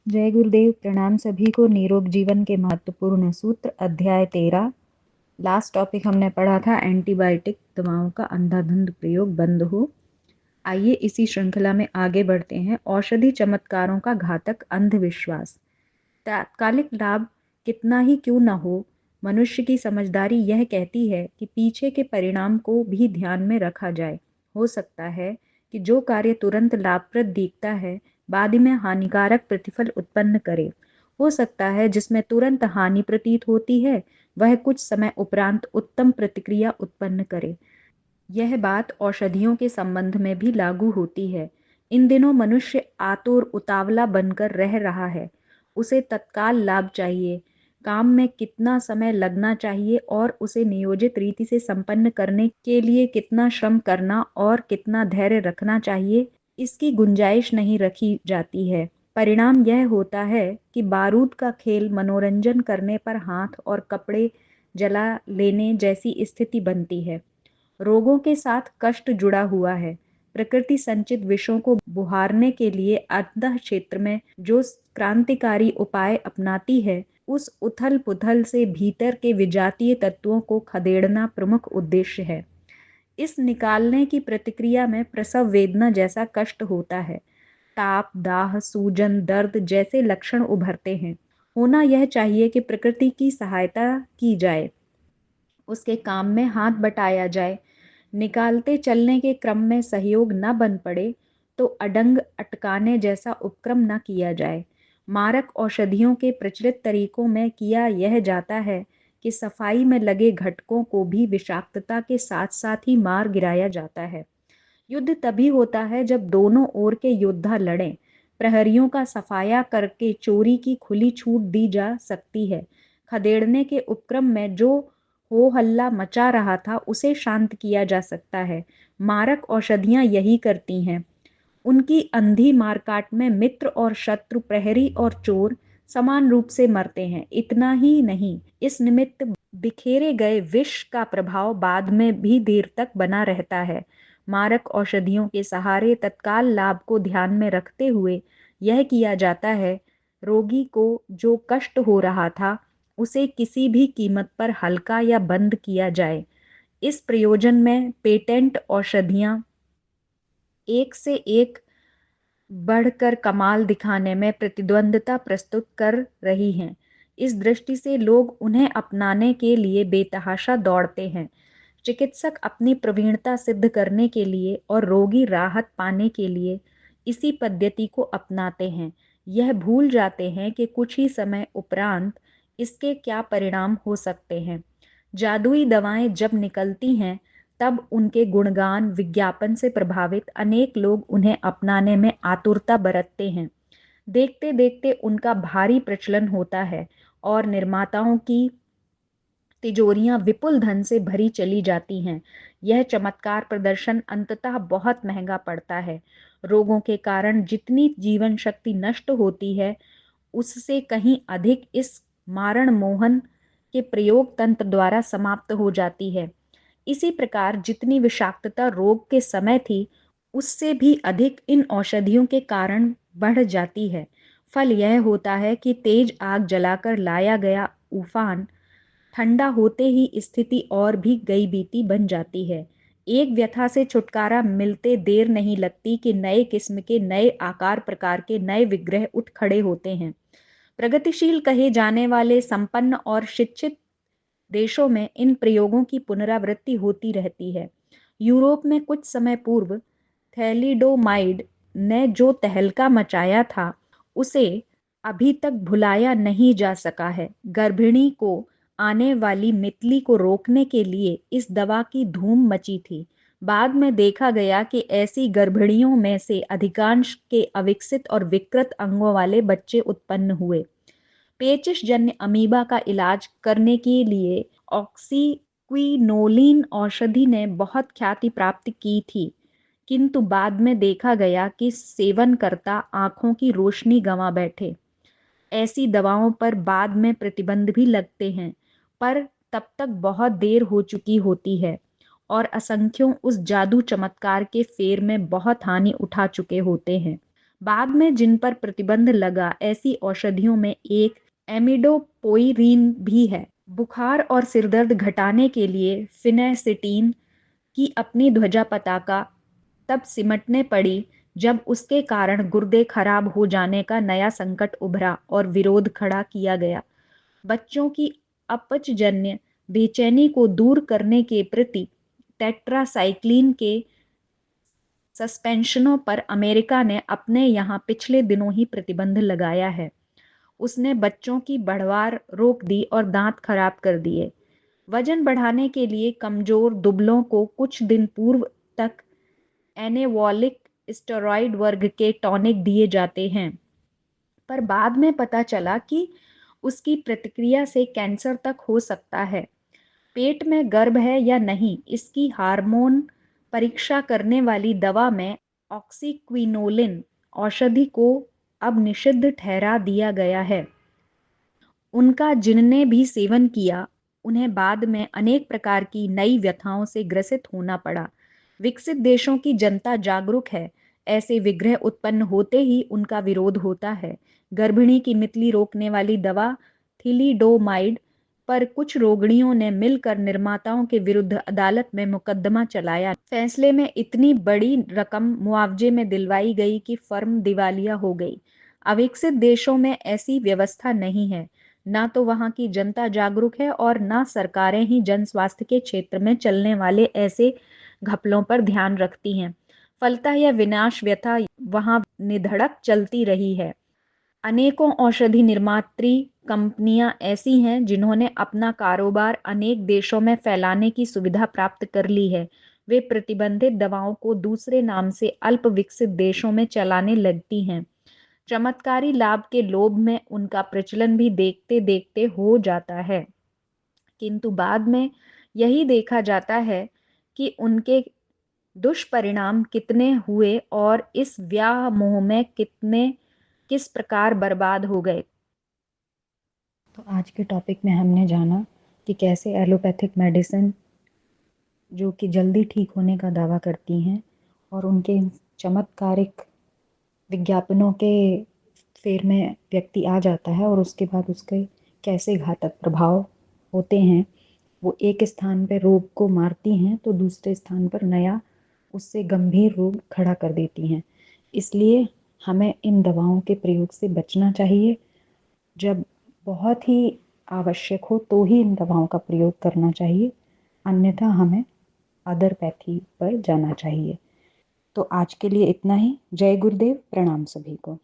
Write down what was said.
जय गुरुदेव। प्रणाम सभी को। निरोग जीवन के महत्वपूर्ण सूत्र, अध्याय 13। लास्ट टॉपिक हमने पढ़ा था एंटीबायोटिक दवाओं का अंधाधुंध प्रयोग बंद हो। आइए इसी श्रृंखला में आगे बढ़ते हैं। औषधि चमत्कारों का घातक अंधविश्वास। तात्कालिक लाभ कितना ही क्यों न हो, मनुष्य की समझदारी यह कहती है कि पीछे के परिणाम को भी ध्यान में रखा जाए। हो सकता है कि जो कार्य तुरंत लाभप्रद दिखता है बाद में हानिकारक प्रतिफल उत्पन्न करे। हो सकता है जिसमें तुरंत हानि प्रतीत होती है वह कुछ समय उपरांत उत्तम प्रतिक्रिया उत्पन्न करे। यह बात औषधियों के संबंध में भी लागू होती है। इन दिनों मनुष्य आतुर उतावला बनकर रह रहा है। उसे तत्काल लाभ चाहिए। काम में कितना समय लगना चाहिए और उसे नियोजित रीति से संपन्न करने के लिए कितना श्रम करना और कितना धैर्य रखना चाहिए, इसकी गुंजाइश नहीं रखी जाती है। परिणाम यह होता है कि बारूद का खेल मनोरंजन करने पर हाथ और कपड़े जला लेने जैसी स्थिति बनती है। रोगों के साथ कष्ट जुड़ा हुआ है। प्रकृति संचित विषों को बुहारने के लिए अंतः क्षेत्र में जो क्रांतिकारी उपाय अपनाती है, उस उथल पुथल से भीतर के विजातीय तत्वों को खदेड़ना प्रमुख उद्देश्य है। इस निकालने की प्रतिक्रिया में प्रसव वेदना जैसा कष्ट होता है। ताप, दाह, सूजन, दर्द जैसे लक्षण उभरते हैं। होना यह चाहिए कि प्रकृति की सहायता की जाए, उसके काम में हाथ बटाया जाए। निकालते चलने के क्रम में सहयोग न बन पड़े तो अडंग अटकाने जैसा उपक्रम न किया जाए। मारक औषधियों के प्रचलित तरीकों में किया यह जाता है कि सफाई में लगे घटकों को भी विषाक्तता के साथ साथ ही मार गिराया जाता है। युद्ध तभी होता है जब दोनों ओर के योद्धा लड़ें। प्रहरियों का सफाया करके चोरी की खुली छूट दी जा सकती है। खदेड़ने के उपक्रम में जो हो हल्ला मचा रहा था उसे शांत किया जा सकता है। मारक औषधियां यही करती हैं। उनकी अंधी मारकाट में मित्र और शत्रु, प्रहरी और चोर समान रूप से मरते हैं। इतना ही नहीं, इस निमित्त बिखेरे गए विष का प्रभाव बाद में भी देर तक बना रहता है। मारक औषधियों के सहारे तत्काल लाभ को ध्यान में रखते हुए यह किया जाता है, रोगी को जो कष्ट हो रहा था उसे किसी भी कीमत पर हल्का या बंद किया जाए। इस प्रयोजन में पेटेंट औषधियां एक से एक बढ़कर कमाल दिखाने में प्रतिद्वंद्विता प्रस्तुत कर रही हैं। इस दृष्टि से लोग उन्हें अपनाने के लिए बेतहाशा दौड़ते हैं। चिकित्सक अपनी प्रवीणता सिद्ध करने के लिए और रोगी राहत पाने के लिए इसी पद्धति को अपनाते हैं। यह भूल जाते हैं कि कुछ ही समय उपरांत इसके क्या परिणाम हो सकते हैं। जादुई दवाएं जब निकलती हैं तब उनके गुणगान विज्ञापन से प्रभावित अनेक लोग उन्हें अपनाने में आतुरता बरतते हैं। देखते देखते उनका भारी प्रचलन होता है और निर्माताओं की तिजोरियां विपुल धन से भरी चली जाती हैं। यह चमत्कार प्रदर्शन अंततः बहुत महंगा पड़ता है। रोगों के कारण जितनी जीवन शक्ति नष्ट होती है उससे कहीं अधिक इस मारण मोहन के प्रयोग तंत्र द्वारा समाप्त हो जाती है। इसी प्रकार जितनी विषाक्तता रोग के समय थी उससे भी अधिक इन औषधियों के कारण बढ़ जाती है। फल यह होता है कि तेज आग जलाकर लाया गया उफान ठंडा होते ही स्थिति और भी गई बीती बन जाती है। एक व्यथा से छुटकारा मिलते देर नहीं लगती कि नए किस्म के, नए आकार प्रकार के नए विग्रह उठ खड़े होते हैं। प्रगतिशील कहे जाने वाले संपन्न और शिक्षित देशों में इन प्रयोगों की पुनरावृत्ति होती रहती है। यूरोप में कुछ समय पूर्व थैलिडोमाइड ने जो तहलका मचाया था उसे अभी तक भुलाया नहीं जा सका है। गर्भिणी को आने वाली मितली को रोकने के लिए इस दवा की धूम मची थी। बाद में देखा गया कि ऐसी गर्भिणियों में से अधिकांश के अविकसित और विकृत अंगों वाले बच्चे उत्पन्न हुए। पेचिश जन्य अमीबा का इलाज करने के लिए ऑक्सीक्विनोलिन औषधि ने बहुत ख्याति प्राप्त की थी, किंतु बाद में देखा गया कि सेवनकर्ता आंखों की रोशनी गंवा बैठे। ऐसी दवाओं पर बाद में प्रतिबंध भी लगते हैं, पर तब तक बहुत देर हो चुकी होती है और असंख्यों उस जादू चमत्कार के फेर में बहुत हानि उठा चुके होते हैं। बाद में जिन पर प्रतिबंध लगा ऐसी औषधियों में एक एमिडोपोइरीन भी है। बुखार और सिरदर्द घटाने के लिए फिनेसिटीन की अपनी ध्वजा पताका तब सिमटने पड़ी जब उसके कारण गुर्दे खराब हो जाने का नया संकट उभरा और विरोध खड़ा किया गया। बच्चों की अपचजन्य बेचैनी को दूर करने के प्रति टेट्रासाइक्लिन के सस्पेंशनों पर अमेरिका ने अपने यहाँ पिछले दिनों ही प्रतिबंध लगाया है। उसने बच्चों की बढ़वार रोक दी और दांत खराब कर दिए। वजन बढ़ाने के लिए कमजोर दुबलों को कुछ दिन पूर्व तक एनेबॉलिक स्टेरॉइड वर्ग के टॉनिक दिए जाते हैं, पर बाद में पता चला कि उसकी प्रतिक्रिया से कैंसर तक हो सकता है। पेट में गर्भ है या नहीं इसकी हार्मोन परीक्षा करने वाली दवा में ऑक्सीक्विनोलिन औषधि को अब निषिद्ध ठहरा दिया गया है। उनका जिनने भी सेवन किया उन्हें बाद में अनेक प्रकार की नई व्यथाओं से ग्रसित होना पड़ा। विकसित देशों की जनता जागरूक है। ऐसे विग्रह उत्पन्न होते ही उनका विरोध होता है। गर्भिणी की मितली रोकने वाली दवा थीलिडोमाइड पर कुछ रोगिणियों ने मिलकर निर्माताओं के विरुद्ध अदालत में मुकदमा चलाया। फैसले में इतनी बड़ी रकम मुआवजे में दिलवाई गई कि फर्म दिवालिया हो गई। अविकसित देशों में ऐसी व्यवस्था नहीं है। ना तो वहाँ की जनता जागरूक है और ना सरकारें ही जन स्वास्थ्य के क्षेत्र में चलने वाले ऐसे घपलों पर ध्यान रखती हैं। फलतः यह विनाश व्यथा वहाँ निधड़क चलती रही है। अनेकों औषधि निर्मात्री कंपनियां ऐसी हैं जिन्होंने अपना कारोबार अनेक देशों में फैलाने की सुविधा प्राप्त कर ली है। वे प्रतिबंधित दवाओं को दूसरे नाम से अल्प विकसित देशों में चलाने लगती हैं। चमत्कारी लाभ के लोभ में उनका प्रचलन भी देखते देखते हो जाता है, किंतु बाद में यही देखा जाता है कि उनके दुष्परिणाम कितने हुए और इस व्यामोह में किस प्रकार बर्बाद हो गए। तो आज के टॉपिक में हमने जाना कि कैसे एलोपैथिक मेडिसिन जो कि जल्दी ठीक होने का दावा करती हैं और उनके चमत्कारिक विज्ञापनों के फेर में व्यक्ति आ जाता है और उसके बाद उसके कैसे घातक प्रभाव होते हैं। वो एक स्थान पर रोग को मारती हैं तो दूसरे स्थान पर नया उससे गंभीर रोग खड़ा कर देती हैं। इसलिए हमें इन दवाओं के प्रयोग से बचना चाहिए। जब बहुत ही आवश्यक हो तो ही इन दवाओं का प्रयोग करना चाहिए, अन्यथा हमें अदरपैथी पर जाना चाहिए। तो आज के लिए इतना ही। जय गुरुदेव, प्रणाम सभी को।